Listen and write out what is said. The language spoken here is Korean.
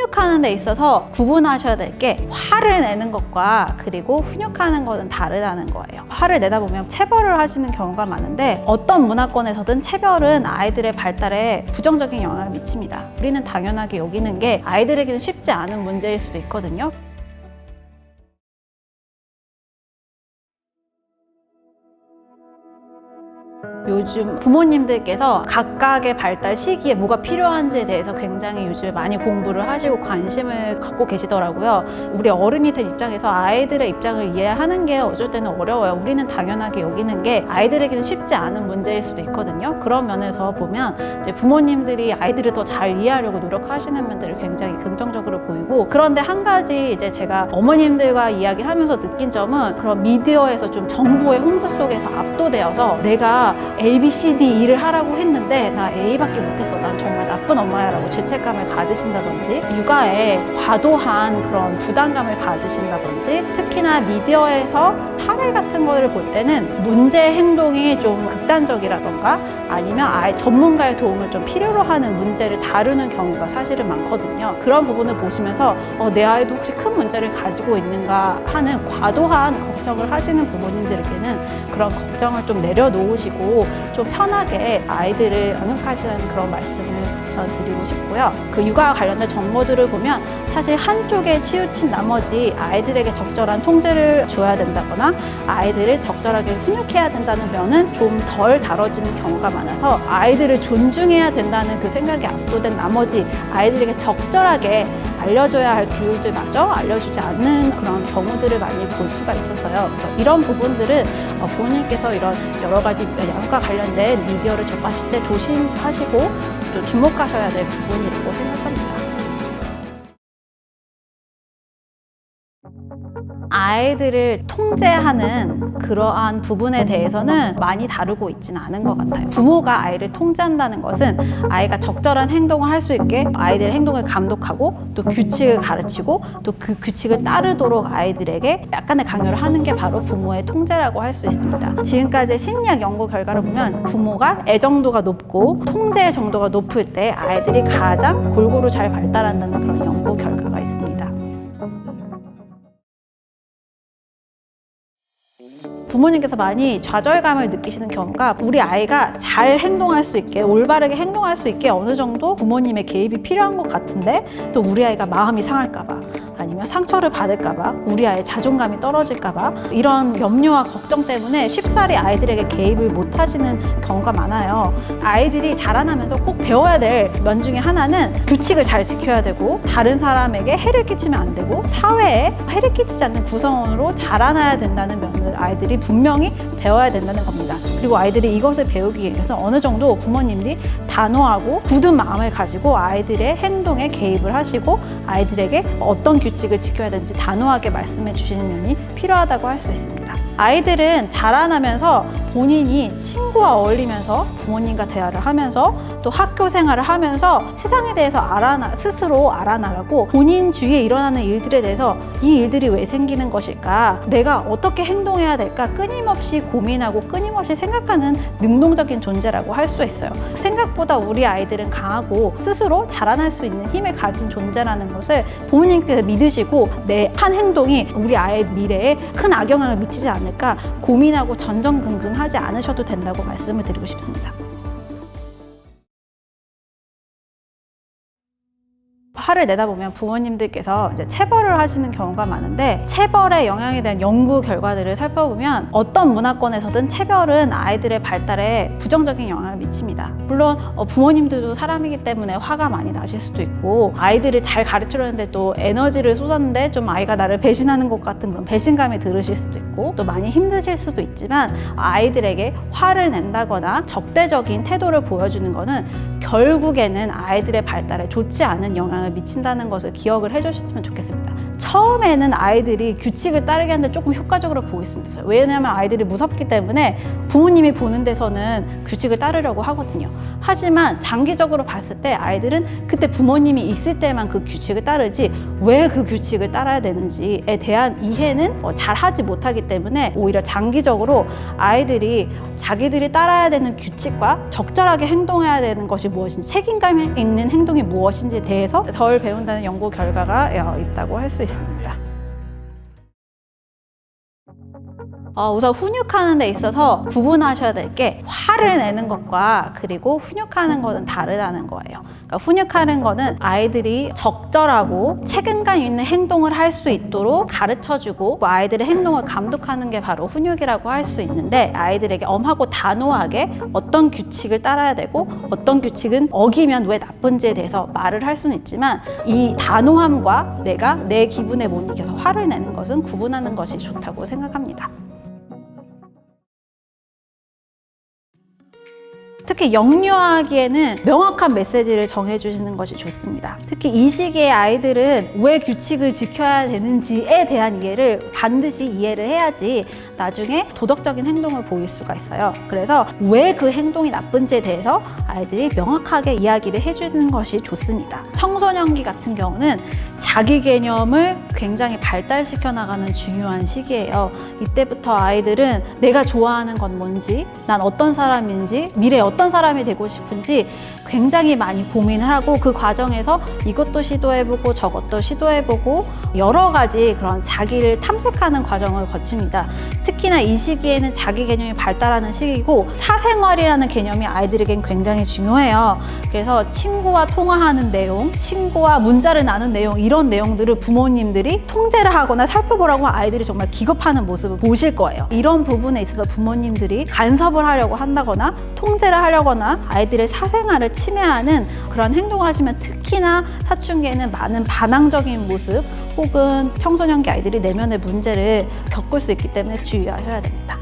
훈육하는 데 있어서 구분하셔야 될 게 화를 내는 것과 그리고 훈육하는 것은 다르다는 거예요. 화를 내다 보면 체벌을 하시는 경우가 많은데 어떤 문화권에서든 체벌은 아이들의 발달에 부정적인 영향을 미칩니다. 우리는 당연하게 여기는 게 아이들에게는 쉽지 않은 문제일 수도 있거든요. 요즘 부모님들께서 각각의 발달 시기에 뭐가 필요한지에 대해서 굉장히 요즘에 많이 공부를 하시고 관심을 갖고 계시더라고요. 우리 어른이 된 입장에서 아이들의 입장을 이해하는 게 어쩔 때는 어려워요. 우리는 당연하게 여기는 게 아이들에게는 쉽지 않은 문제일 수도 있거든요. 그런 면에서 보면 이제 부모님들이 아이들을 더 잘 이해하려고 노력하시는 면들이 굉장히 긍정적으로 보이고, 그런데 한 가지 이제 제가 어머님들과 이야기를 하면서 느낀 점은 그런 미디어에서 좀 정보의 홍수 속에서 압도되어서 내가 A, B, C, D, E를 하라고 했는데 나 A밖에 못했어, 난 정말 나쁜 엄마야 라고 죄책감을 가지신다든지, 육아에 과도한 그런 부담감을 가지신다든지, 특히나 미디어에서 사회 같은 거를 볼 때는 문제 행동이 좀 극단적이라던가 아니면 아예 전문가의 도움을 좀 필요로 하는 문제를 다루는 경우가 사실은 많거든요. 그런 부분을 보시면서 내 아이도 혹시 큰 문제를 가지고 있는가 하는 과도한 걱정을 하시는 부모님들에게는 그런 걱정을 좀 내려놓으시고 좀 편하게 아이들을 양육하시는 그런 말씀을 우선 드리고 싶고요. 그 육아와 관련된 정보들을 보면 사실 한쪽에 치우친 나머지 아이들에게 적절한 통제를 줘야 된다거나 아이들을 적절하게 훈육해야 된다는 면은 좀 덜 다뤄지는 경우가 많아서 아이들을 존중해야 된다는 그 생각이 압도된 나머지 아이들에게 적절하게 알려줘야 할 교육들마저 알려주지 않는 그런 경우들을 많이 볼 수가 있었어요. 그래서 이런 부분들은 부모님께서 이런 여러 가지 양육과 관련된 미디어를 접하실 때 조심하시고 또 주목하셔야 될 부분이라고 생각합니다. 아이들을 통제하는 그러한 부분에 대해서는 많이 다루고 있지는 않은 것 같아요. 부모가 아이를 통제한다는 것은 아이가 적절한 행동을 할 수 있게 아이들의 행동을 감독하고 또 규칙을 가르치고 또 그 규칙을 따르도록 아이들에게 약간의 강요를 하는 게 바로 부모의 통제라고 할 수 있습니다. 지금까지 심리학 연구 결과를 보면 부모가 애정도가 높고 통제 정도가 높을 때 아이들이 가장 골고루 잘 발달한다는 그런 연구 결과가 있습니다. 부모님께서 많이 좌절감을 느끼시는 경우가 우리 아이가 잘 행동할 수 있게, 올바르게 행동할 수 있게 어느 정도 부모님의 개입이 필요한 것 같은데 또 우리 아이가 마음이 상할까봐 아니면 상처를 받을까봐 우리 아이의 자존감이 떨어질까봐 이런 염려와 걱정 때문에 쉽사리 아이들에게 개입을 못 하시는 경우가 많아요. 아이들이 자라나면서 꼭 배워야 될 면 중에 하나는 규칙을 잘 지켜야 되고 다른 사람에게 해를 끼치면 안 되고 사회에 해를 끼치지 않는 구성원으로 자라나야 된다는 면을 아이들이 분명히 배워야 된다는 겁니다. 그리고 아이들이 이것을 배우기 위해서 어느 정도 부모님들이 단호하고 굳은 마음을 가지고 아이들의 행동에 개입을 하시고 아이들에게 어떤 규칙을 지켜야 되는지 단호하게 말씀해 주시는 면이 필요하다고 할 수 있습니다. 아이들은 자라나면서 본인이 친구와 어울리면서 부모님과 대화를 하면서 또 학교 생활을 하면서 세상에 대해서 스스로 알아나가고 본인 주위에 일어나는 일들에 대해서 이 일들이 왜 생기는 것일까, 내가 어떻게 행동해야 될까 끊임없이 고민하고 끊임없이 생각하는 능동적인 존재라고 할 수 있어요. 생각보다 우리 아이들은 강하고 스스로 자라날 수 있는 힘을 가진 존재라는 것을 부모님께서 믿으시고 내 한 행동이 우리 아이의 미래에 큰 악영향을 미치지 않을까 고민하고 전전긍긍하지 않으셔도 된다고 말씀을 드리고 싶습니다. 화를 내다 보면 부모님들께서 이제 체벌을 하시는 경우가 많은데, 체벌의 영향에 대한 연구 결과들을 살펴보면 어떤 문화권에서든 체벌은 아이들의 발달에 부정적인 영향을 미칩니다. 물론 부모님들도 사람이기 때문에 화가 많이 나실 수도 있고 아이들을 잘 가르치려는데 또 에너지를 쏟았는데 좀 아이가 나를 배신하는 것 같은 그런 배신감이 들으실 수도 있고 또 많이 힘드실 수도 있지만, 아이들에게 화를 낸다거나 적대적인 태도를 보여주는 거는 결국에는 아이들의 발달에 좋지 않은 영향을 미친다는 것을 기억을 해주셨으면 좋겠습니다. 처음에는 아이들이 규칙을 따르게 하는데 조금 효과적으로 보일 수 있어요. 왜냐하면 아이들이 무섭기 때문에 부모님이 보는 데서는 규칙을 따르려고 하거든요. 하지만 장기적으로 봤을 때 아이들은 그때 부모님이 있을 때만 그 규칙을 따르지 왜 그 규칙을 따라야 되는지에 대한 이해는 잘 하지 못하기 때문에 오히려 장기적으로 아이들이 자기들이 따라야 되는 규칙과 적절하게 행동해야 되는 것이 무엇인지, 책임감 있는 행동이 무엇인지에 대해서 덜 배운다는 연구 결과가 있다고 할 수 있습니다. 우선 훈육하는 데 있어서 구분하셔야 될 게 화를 내는 것과 그리고 훈육하는 것은 다르다는 거예요. 그러니까 훈육하는 거는 아이들이 적절하고 책임감 있는 행동을 할 수 있도록 가르쳐주고 아이들의 행동을 감독하는 게 바로 훈육이라고 할 수 있는데, 아이들에게 엄하고 단호하게 어떤 규칙을 따라야 되고 어떤 규칙은 어기면 왜 나쁜지에 대해서 말을 할 수는 있지만, 이 단호함과 내가 내 기분에 못 이겨서 화를 내는 것은 구분하는 것이 좋다고 생각합니다. 특히 영유아기에는 명확한 메시지를 정해주시는 것이 좋습니다. 특히 이 시기의 아이들은 왜 규칙을 지켜야 되는지에 대한 이해를 반드시 이해를 해야지 나중에 도덕적인 행동을 보일 수가 있어요. 그래서 왜 그 행동이 나쁜지에 대해서 아이들이 명확하게 이야기를 해주는 것이 좋습니다. 청소년기 같은 경우는 자기 개념을 굉장히 발달시켜 나가는 중요한 시기예요. 이때부터 아이들은 내가 좋아하는 건 뭔지, 난 어떤 사람인지, 미래에 어떤 사람이 되고 싶은지 굉장히 많이 고민을 하고, 그 과정에서 이것도 시도해보고 저것도 시도해보고 여러 가지 그런 자기를 탐색하는 과정을 거칩니다. 특히나 이 시기에는 자기 개념이 발달하는 시기고 사생활이라는 개념이 아이들에겐 굉장히 중요해요. 그래서 친구와 통화하는 내용, 친구와 문자를 나눈 내용, 이런 내용들을 부모님들이 통제를 하거나 살펴보라고 아이들이 정말 기겁하는 모습을 보실 거예요. 이런 부분에 있어서 부모님들이 간섭을 하려고 한다거나 통제를 하려거나 아이들의 사생활을 침해하는 그런 행동을 하시면 특히나 사춘기에는 많은 반항적인 모습 혹은 청소년기 아이들이 내면의 문제를 겪을 수 있기 때문에 주의하셔야 됩니다.